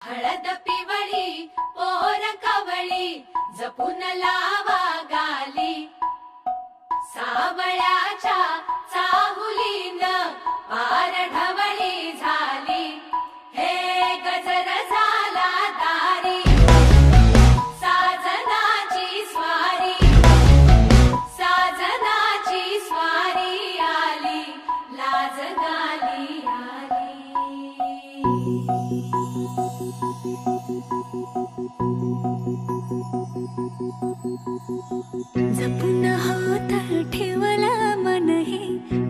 हळद पिवळी पोर कवळी जपून लावा गाली सावळ्याच्या चाहुलीन पार ढवळी झाली हे गजर झाला दारी साजनाची स्वारी आली लाज गाली आली। जपून होत ठेवला मन हे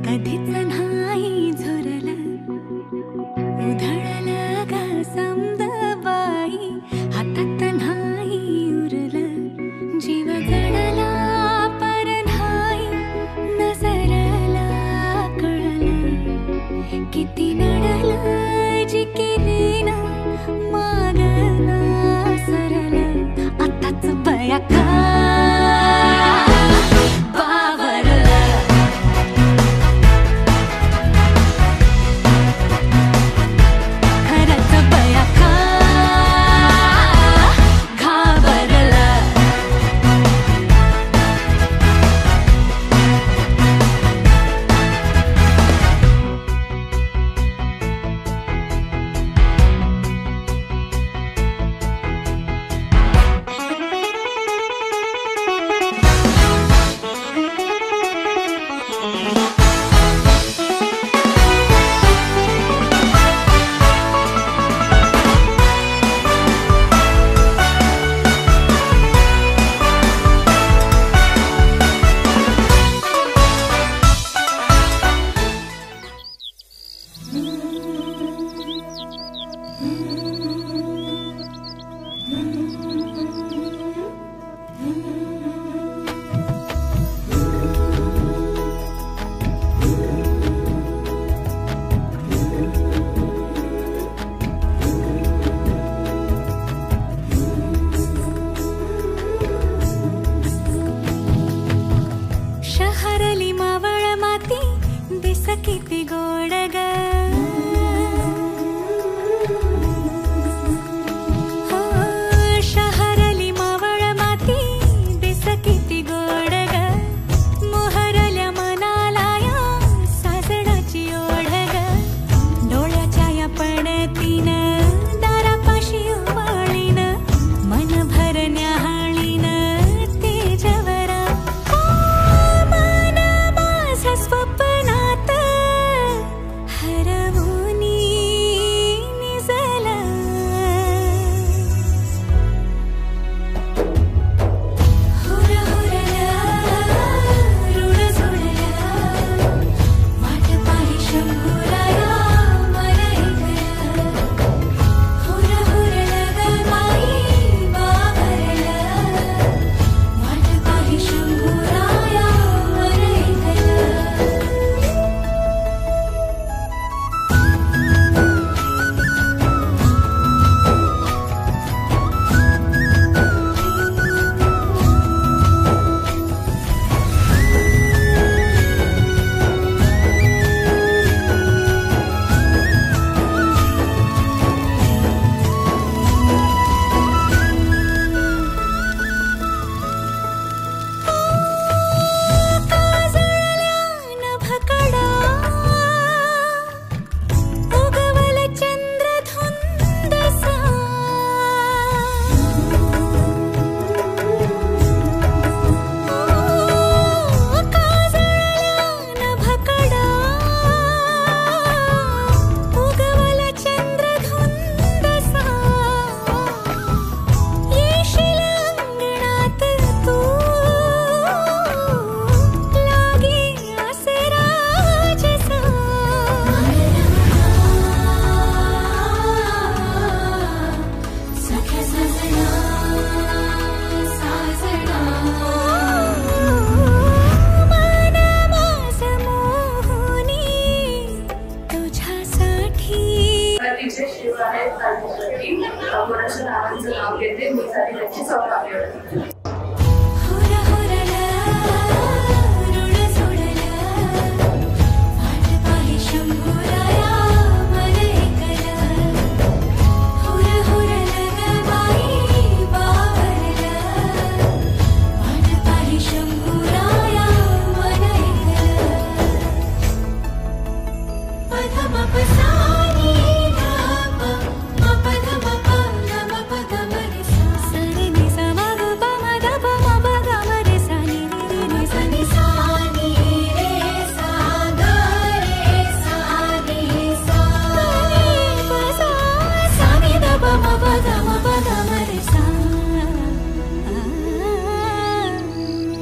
कधीच नाही झुरलं उधळलं ग समद बाई हातात नाही उरलं जीव जडला पर नाही नजरला कळलं किती नडलं जिकिरीन मागना सरलं आताच बया का शहरली मावळ माती दिस किती गोड ग हो शहरली मावळ माती दिस किती गोड ग मोहरल्या मनाला या सासणाची ओढ ग डोळ्याच्या या पडतीन दारापाशी उवाळीन मन भरण्या हाळीन तेजवरा स्वप्नात हरवूनी निजला हुर हुरला ऋण जोडला वाट पाही शंभुराया मला ऐकला हुर हुरला ग बाई बाबरला वाट पाही शंभुराया मला ऐकला। शिव आहे नाव घेते मी सारी त्याची स्वप्न